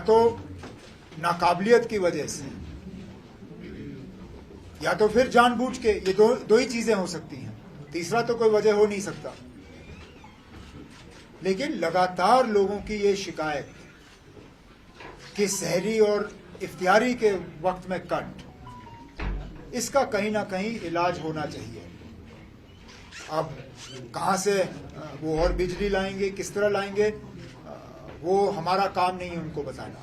तो नाकाबिलियत की वजह से, या तो फिर जानबूझ के, ये दो ही चीजें हो सकती हैं, तीसरा तो कोई वजह हो नहीं सकता। लेकिन लगातार लोगों की ये शिकायत कि सहरी और इफ्तियारी के वक्त में कट, इसका कहीं ना कहीं इलाज होना चाहिए। अब कहाँ से वो और बिजली लाएंगे, किस तरह लाएंगे, वो हमारा काम नहीं है उनको बताना,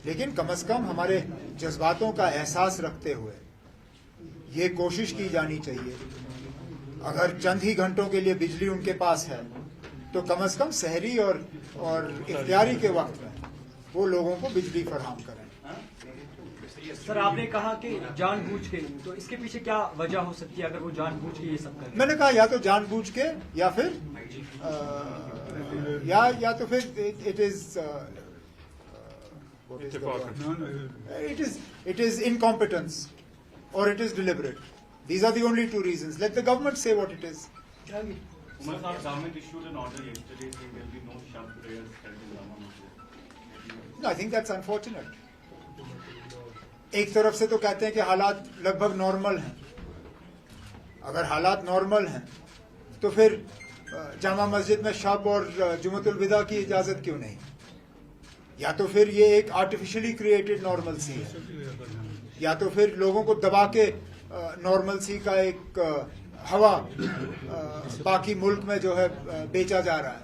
लेकिन कम से कम हमारे जज्बातों का एहसास रखते हुए ये कोशिश की जानी चाहिए, अगर चंद ही घंटों के लिए बिजली उनके पास है तो कम से कम सहरी और इफ्तियारी के वक्त में वो लोगों को बिजली फराहम करें। सर, आपने कहा कि जानबूझ के, तो इसके पीछे क्या वजह हो सकती है अगर वो जानबूझ के ये सब करें? मैंने कहा या तो जानबूझ के या फिर it is incompetence or it is deliberate. These are the only two reasons. Let the government say what it is. Umar Sahab, government issued an order yesterday saying there will be no shab prayers held in Jammu and Kashmir. No, I think that's unfortunate. एक तरफ से तो कहते हैं कि हालात लगभग normal हैं। अगर हालात नॉर्मल हैं तो फिर जामा मस्जिद में शब और जुमतुल विदा की इजाजत क्यों नहीं? या तो फिर ये एक आर्टिफिशियली क्रिएटेड नॉर्मलसी है, या तो फिर लोगों को दबा के नॉर्मलसी का एक हवा बाकी मुल्क में जो है बेचा जा रहा है।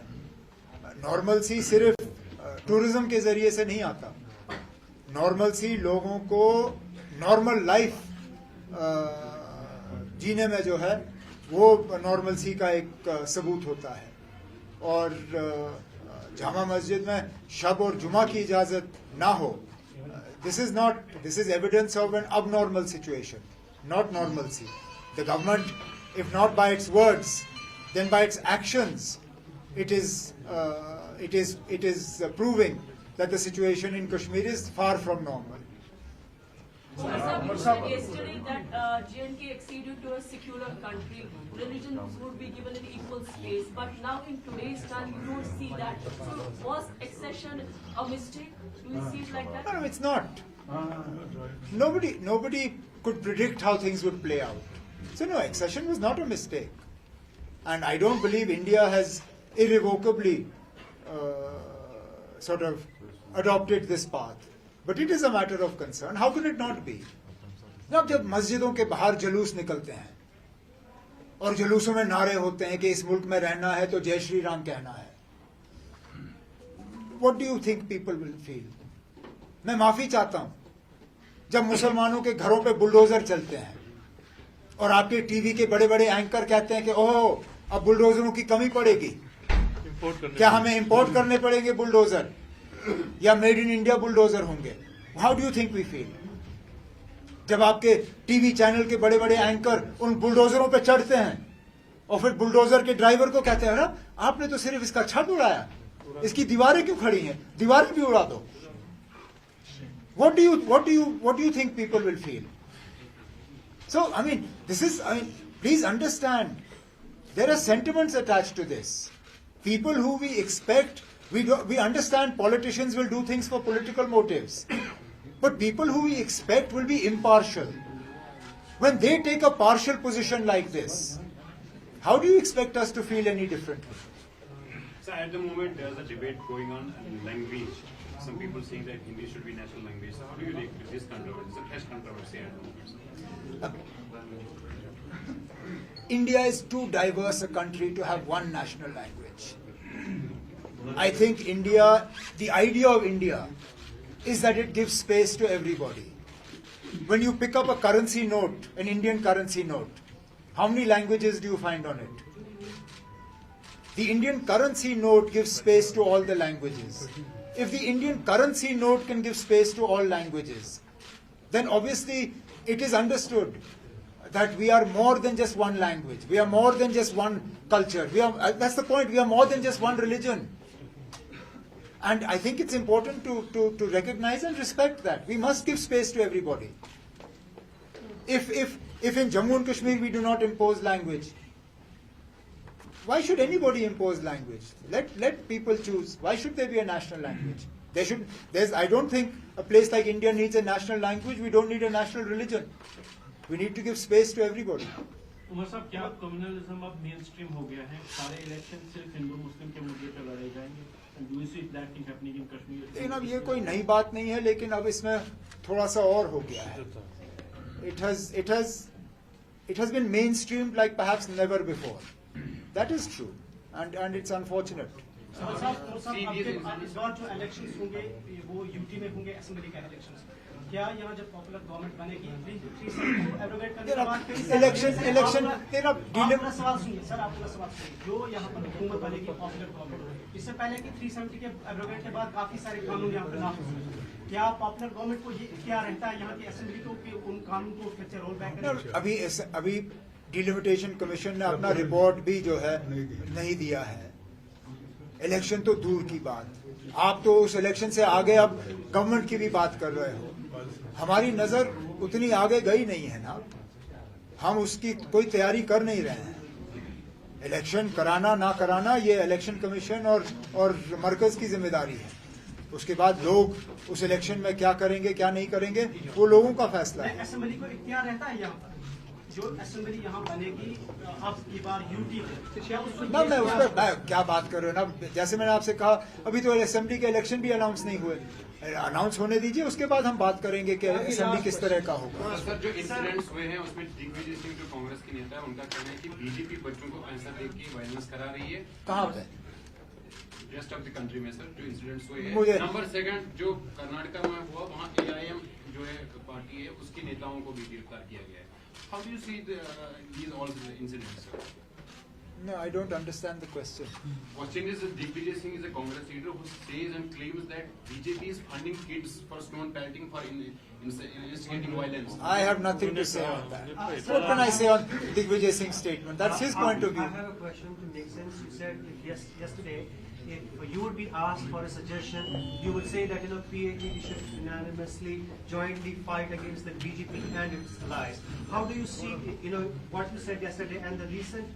नॉर्मलसी सिर्फ टूरिज्म के जरिए से नहीं आता। नॉर्मलसी लोगों को नॉर्मल लाइफ जीने में जो है वो नॉर्मलसी का एक सबूत होता है। और जामा मस्जिद में शब और जुमा की इजाजत ना हो, this is evidence of an abnormal situation, not normalcy. The government, if not by its words, then by its actions, it is proving that the situation in Kashmir is far from normal. You said yesterday that J&K acceded to a secular country, religions would be given an equal space, but now in today's time you don't see that. So was accession a mistake? Do you see it like that? No, it's not. Nobody could predict how things would play out. So no, accession was not a mistake. And I don't believe India has irrevocably sort of adopted this path. But it is a matter of concern. How can it not be? अब जब मस्जिदों के बाहर जुलूस निकलते हैं और जुलूसों में नारे होते हैं कि इस मुल्क में रहना है तो जय श्री राम कहना है, what do you think people will feel? मैं माफी चाहता हूं, जब मुसलमानों के घरों पे बुलडोजर चलते हैं और आपके टीवी के बड़े बड़े एंकर कहते हैं कि ओह अब बुलडोजरों की कमी पड़ेगी, क्या हमें इंपोर्ट करने पड़ेंगे बुलडोजर या मेड इन इंडिया बुलडोजर होंगे? How do you think we feel? जब आपके टीवी चैनल के बड़े बड़े एंकर उन बुलडोजरों पे चढ़ते हैं और फिर बुलडोजर के ड्राइवर को कहते हैं ना आपने तो सिर्फ इसका छत उड़ाया, इसकी दीवारें क्यों खड़ी हैं, दीवारें भी उड़ा दो। What do you think people will feel? So I mean, please understand, there are sentiments attached to this. People who we expect, we understand politicians will do things for political motives, but people who we expect will be impartial. When they take a partial position like this, how do you expect us to feel any differently? So at the moment there's a debate going on in language. Some people saying that Hindi should be national language. So how do you react to this controversy? It's a fresh controversy at the moment. India is too diverse a country to have one national language. I think India, the idea of India is that it gives space to everybody. When you pick up a currency note, an Indian currency note, how many languages do you find on it? The Indian currency note gives space to all the languages. If the Indian currency note can give space to all languages, then obviously it is understood that we are more than just one language. We are more than just one culture. That's the point. We are more than just one religion. And I think it's important to recognize and respect that. We must give space to everybody. If in Jammu and Kashmir we do not impose language, why should anybody impose language? Let people choose. Why should there be a national language? I don't think a place like India needs a national language. We don't need a national religion. We need to give space to everybody. Umar साहब, क्या communalism अब main stream हो गया है? सारे election सिर्फ हिंदू मुस्लिम के मुद्दे पर लड़े जाएंगे? And do you see that thing happening in Kashmir? लेकिन अब ये कोई नई बात नहीं है, लेकिन अब इसमें थोड़ा सा और हो गया है. It has been mainstreamed like perhaps never before. That is true, and it's unfortunate. इस बार जो इलेक्शंस होंगे वो यूटी में होंगे, असेंबली के इलेक्शंस. क्या यहाँ जब पॉपुलर गवर्नमेंट बनेगी एब्रोगेट करने के बाद इलेक्शन अपना सवाल सुनिए सर, आपका सवाल सुनिए. जो यहाँ पर हुकूमत बनेगी पॉपुलर गवर्नमेंट, इससे पहले कि 370 के एब्रोगेट के बाद काफी सारे कानून यहाँ पर नाफिज हुए. क्या पॉपुलर गवर्नमेंट को ये क्या रहता है यहाँ की असेंबली को कि उन कानून को फिर से रोल बैक करें? अभी डिलिमिटेशन कमीशन ने अपना रिपोर्ट भी जो है नहीं दिया है. इलेक्शन तो दूर की बात, आप तो उस इलेक्शन से आगे अब गवर्नमेंट की भी बात कर रहे हो. हमारी नजर उतनी आगे गई नहीं है ना, हम उसकी कोई तैयारी कर नहीं रहे हैं. इलेक्शन कराना ना कराना ये इलेक्शन कमीशन और मरकज की जिम्मेदारी है. उसके बाद लोग उस इलेक्शन में क्या करेंगे क्या नहीं करेंगे वो लोगों का फैसला है. असेंबली को इख्तियार रहता है यहाँ पर, जो असेंबली यहाँ बनेगी अब की बार यूटी में ना, मैं उस पर क्या बात कर रहे हो ना. जैसे मैंने आपसे कहा, अभी तो असेंबली के इलेक्शन भी अनाउंस नहीं हुए. अनाउंस होने दीजिए, उसके बाद हम बात करेंगे कि असेंबली किस तरह का होगा. सर, जो इंसिडेंट्स हुए हैं उसमें दिग्विजय सिंह जो कांग्रेस के नेता है, उनका कहना है कि बीजेपी बच्चों को पैसा दे के वायलेंस करा रही है. कहाँ पे? रेस्ट ऑफ द कंट्री में सर जो इंसिडेंट्स हुए मुझे हैं. नंबर सेकंड, जो कर्नाटका में हुआ वहाँ AIM जो है पार्टी है उसके नेताओं को भी गिरफ्तार किया गया है. How do you see these all incidents, sir? No, I don't understand the question. Question is that Digvijay Singh is a Congress leader who says and claims that BJP is funding kids for stone pelting for instigating violence. I have nothing to say on that. What can I say on Digvijay Singh's statement? That's his point of view. I have a question to make sense. You said if yesterday, if you would be asked for a suggestion, you would say that PAGD should unanimously jointly fight against the BJP and its allies. How do you see what you said yesterday and the recent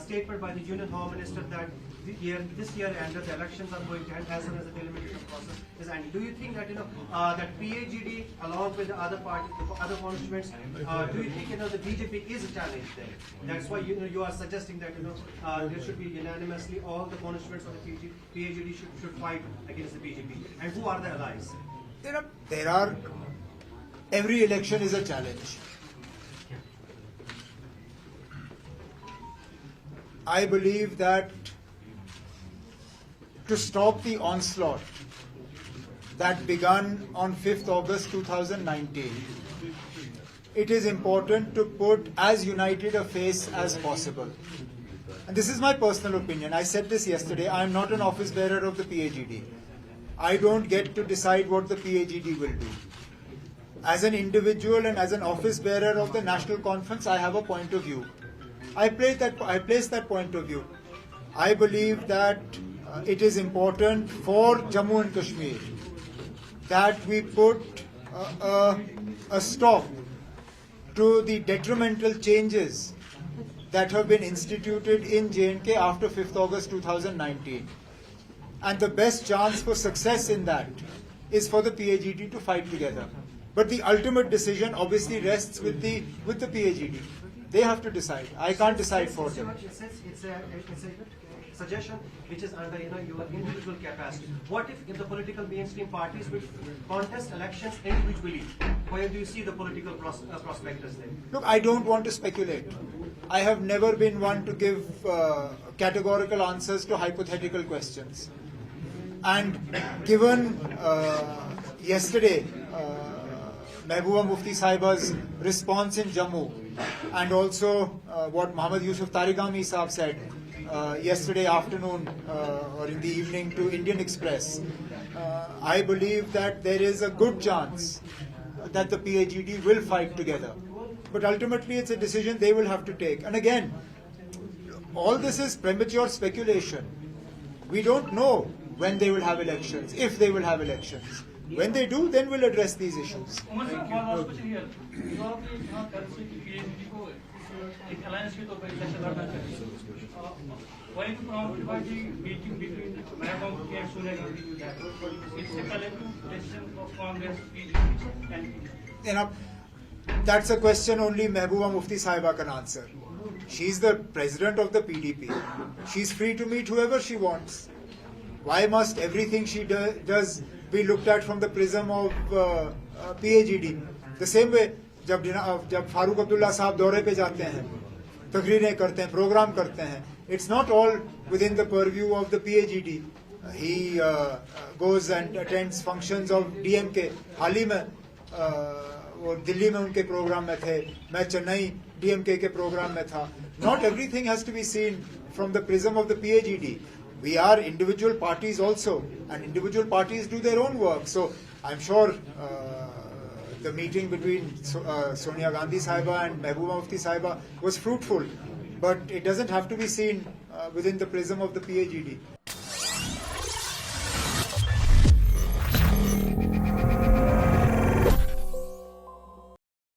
statement by the Union Home Minister that this year and the elections are going to end as soon as the delimitation process is ending? Do you think that that PAGD along with the other parties, the other constituents, do you think the BJP is a challenge there? That's why you are suggesting that there should be unanimously all the constituents of the PAGD should fight against the BJP. And who are the allies? There are every election is a challenge. I believe that to stop the onslaught that began on 5th August 2019, it is important to put as united a face as possible. And this is my personal opinion. I said this yesterday. I am not an office bearer of the PAGD. I don't get to decide what the PAGD will do. As an individual and as an office bearer of the National Conference, I have a point of view. I place that point of view. I believe that it is important for Jammu and Kashmir that we put a stop to the detrimental changes that have been instituted in J&K after 5th August 2019. And the best chance for success in that is for the PAGD to fight together. But the ultimate decision obviously rests with the PAGD. They have to decide. I can't decide for them. It's a suggestion which is under your individual capacity. What if the political mainstream parties will contest elections individually? Where do you see the political prospectus there? Look, I don't want to speculate. I have never been one to give categorical answers to hypothetical questions. And given yesterday Mehbooba Mufti Sahiba's response in Jammu, and also what Muhammad Yusuf Tarigami Sahab said yesterday afternoon or in the evening to Indian Express, I believe that there is a good chance that the PAGD will fight together. But ultimately it's a decision they will have to take. And again, all this is premature speculation. We don't know when they will have elections, if they will have elections. When they do, then we'll address these issues. Why you prompted by the meeting between Madam and Sonia Gandhi that it's a collective decision of Congress, PDP and You know, that's a question only Mehbooba Mufti Sahiba can answer. She's the president of the PDP. She's free to meet whoever she wants. Why must everything she does be looked at from the prism of PAGD? The same way, जब फारूक अब्दुल्ला साहब दौरे पे जाते हैं, तकरीरें करते हैं, programme करते हैं, it's not all within the purview of the PAGD. He goes and attends functions of DMK. हाल ही में वो दिल्ली में उनके प्रोग्राम में थे, मैं चेन्नई DMK के प्रोग्राम में था. Not everything has to be seen from the prism of the PAGD. We are individual parties also, and individual parties do their own work. So I'm sure the meeting between Sonia Gandhi Sahiba and Mehbooba Mufti Sahiba was fruitful, but it doesn't have to be seen within the prism of the PAGD.